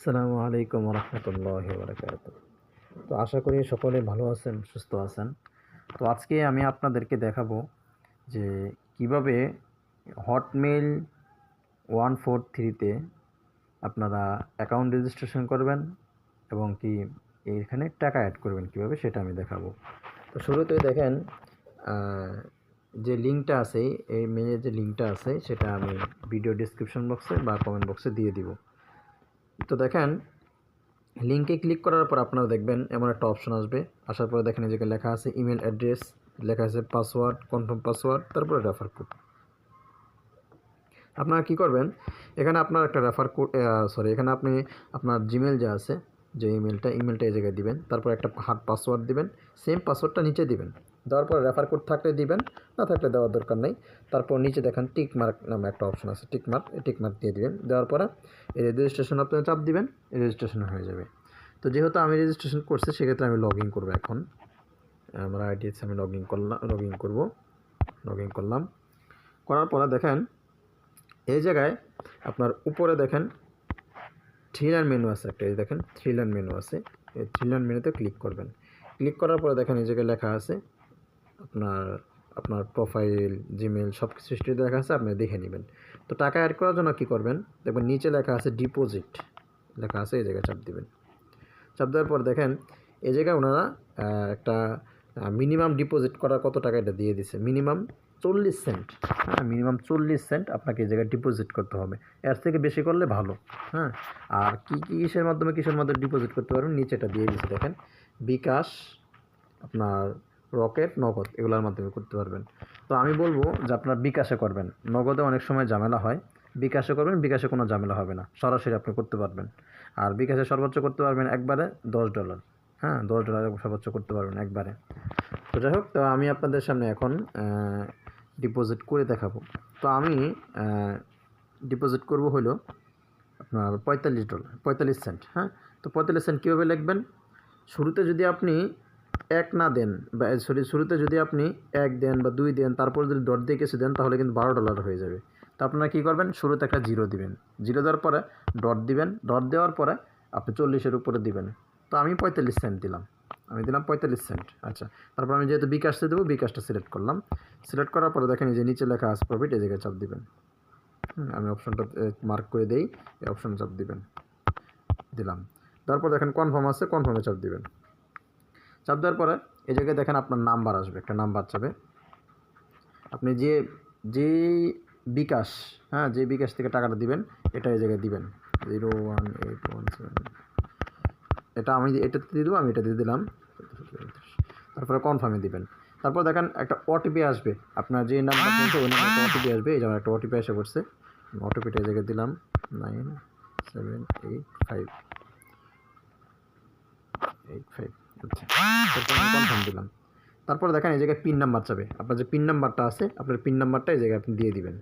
আসসালামু আলাইকুম রহমতুল্লাহি বারাকাতুহু। তো আশা করি সকলে ভালো আছেন, সুস্থ আছেন। তো আজকে আমি আপনাদেরকে দেখাবো যে কিভাবে হটমেইল 143-তে আপনারা অ্যাকাউন্ট রেজিস্ট্রেশন করবেন এবং কি এখানে টাকা অ্যাড করবেন কিভাবে সেটা আমি দেখাবো। তো শুরুতেই দেখেন যে লিঙ্কটা আছে, এই মেইলের যে লিঙ্কটা আছে সেটা আমি ভিডিও ডেসক্রিপশন বক্সে বা কমেন্ট বক্সে দিয়ে দিব। তো দেখেন লিঙ্কে ক্লিক করার পর আপনারা দেখবেন এমন একটা অপশন আসবে। আসার পরে দেখেন এই জায়গায় লেখা আছে ইমেল অ্যাড্রেস, লেখা আছে পাসওয়ার্ড, কনফার্ম পাসওয়ার্ড, তারপরে রেফার কোড। আপনারা কি করবেন, এখানে আপনার একটা রেফার কোড এখানে আপনি আপনার জিমেল যা আছে, যে ইমেলটা এই জায়গায় দিবেন। তারপর একটা হার্ড পাসওয়ার্ড দিবেন, সেম পাসওয়ার্ডটা নিচে দিবেন। দেওয়ার পর রেফার কোড থাকলে দিবেন, না থাকলে দেওয়ার দরকার নেই। তারপর নিচে দেখেন টিক মার্ক নামে একটা অপশন আছে, টিক মার্ক দিয়ে দিবেন। দেওয়ার পরে এই রেজিস্ট্রেশন আপনি চাপ দিবেন, রেজিস্ট্রেশন হয়ে যাবে। তো যেহেতু আমি রেজিস্ট্রেশন করছি সেক্ষেত্রে আমি লগ ইন করবো। এখন আমার আইডি আমি লগ ইন করলাম। করার পরে দেখেন এই জায়গায় আপনার উপরে দেখেন থ্রি লাইন মেনু আছে একটা, এই দেখেন থ্রি লাইন মেনু আছে। এই থ্রি লাইন মেনুতে ক্লিক করবেন। ক্লিক করার পরে দেখেন এই জায়গায় লেখা আছে আপনার প্রোফাইল, জিমেল সব কিছু হিস্ট্রি লেখা আছে, আপনি দেখে নেবেন। তো টাকা অ্যাড করার জন্য কী করবেন, দেখবেন নিচে লেখা আছে ডিপোজিট লেখা আছে, এই জায়গায় চাপ দিবেন। চাপ দেওয়ার পর দেখেন এই জায়গায় ওনারা একটা মিনিমাম ডিপোজিট করার কত টাকা এটা দিয়ে দিছে, মিনিমাম 40 সেন্ট। হ্যাঁ, মিনিমাম 40 সেন্ট আপনাকে এই জায়গায় ডিপোজিট করতে হবে। এর থেকে বেশি করলে ভালো। হ্যাঁ, আর কিসের মাধ্যমে ডিপোজিট করতে পারবেন নিচেটা দিয়ে দিচ্ছে দেখেন, বিকাশ, আপনার রকেট, নগদ, এগুলোর মাধ্যমে করতে পারবেন। তো আমি বলবো যে আপনার বিকাশে করবেন, নগদে অনেক সময় ঝামেলা হয়। বিকাশে করবেন, বিকাশে কোনো ঝামেলা হবে না, সরাসরি আপনি করতে পারবেন। আর বিকাশে সর্বোচ্চ করতে পারবেন একবারে $10। হ্যাঁ, $10 সর্বোচ্চ করতে পারবেন একবারে। তো যাই হোক, তো আমি আপনাদের সামনে এখন ডিপোজিট করে দেখাবো। তো আমি ডিপোজিট করব হলো আপনার $45, 45 সেন্ট। হ্যাঁ, তো 45 সেন্ট কীভাবে লিখবেন, শুরুতে যদি আপনি শুরুতে যদি আপনি 1 দেন বা 2 দেন, তারপর যদি ডট দিয়ে কিছু দেন তাহলে কিন্তু $12 হয়ে যাবে। তো আপনারা কী করবেন, শুরুতে একটা জিরো দিবেন, জিরো দেওয়ার পরে ডট দিবেন, ডট দেওয়ার পরে আপনি 40-এর উপরে দিবেন। তো আমি 45 সেন্ট দিলাম, 45 সেন্ট। আচ্ছা, তারপর আমি যেহেতু বিকাশে দেবো, বিকাশটা সিলেক্ট করলাম। সিলেক্ট করার পরে দেখেন এই যে নিচে লেখা আছে প্রফিট, এই জায়গায় চাপ দিবেন। আমি অপশনটা মার্ক করে দেই, এই অপশনে চাপ দিবেন, দিলাম। তারপর দেখেন কনফার্ম আছে, কনফার্মে চাপ দিবেন। চাপ দেওয়ার পরে এই জায়গায় দেখেন আপনার নাম্বার আসবে, একটা নাম্বার চাবে। আপনি যে বিকাশ, হ্যাঁ, যে বিকাশ থেকে টাকাটা দিবেন এটা এই জায়গায় দিবেন, 01817। এটা আমি এটাতে দিয়ে দেবো, আমি এটা দিয়ে দিলাম। তারপরে কনফার্মে দিবেন। তারপর দেখেন একটা ওটিপি আসবে, আপনার যে নাম্বার দিয়েছে ওই নাম্বারটা ওটিপি আসবে। এই যেমন একটা ওটিপি এসে পড়ছে, ওটিপিটা এই জায়গায় দিলাম 9785। আচ্ছা, কনফার্ম দিলাম। তারপর দেখেন এই জায়গায় পিন নাম্বার চাবে, আপনার যে পিন নাম্বারটা আছে আপনার পিন নাম্বারটা এই জায়গায় আপনি দিয়ে দিবেন।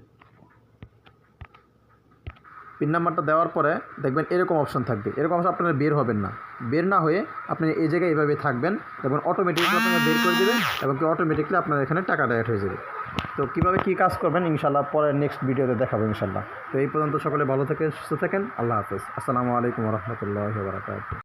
পিন নাম্বারটা দেওয়ার পরে দেখবেন এরকম অপশন থাকবে, এরকম অপশন আপনারা বের হবেন না, বের না হয়ে আপনি এই জায়গায় এইভাবে থাকবেন, দেখবেন অটোমেটিকলি আপনারা বের করে দেবেন এবং অটোমেটিকলি আপনার এখানে টাকাটা অ্যাড হয়ে যাবে। তো কীভাবে কী কাজ করবেন ইনশাল্লাহ পরে নেক্সট ভিডিওতে দেখাবো ইনশাল্লাহ। তো এই পর্যন্ত সকলে ভালো থাকেন, সুস্থ থাকেন, আল্লাহ হাফেজ। আসসালামু আলাইকুম রহমতুল্লাহি ওয়া বারাকাতুহু।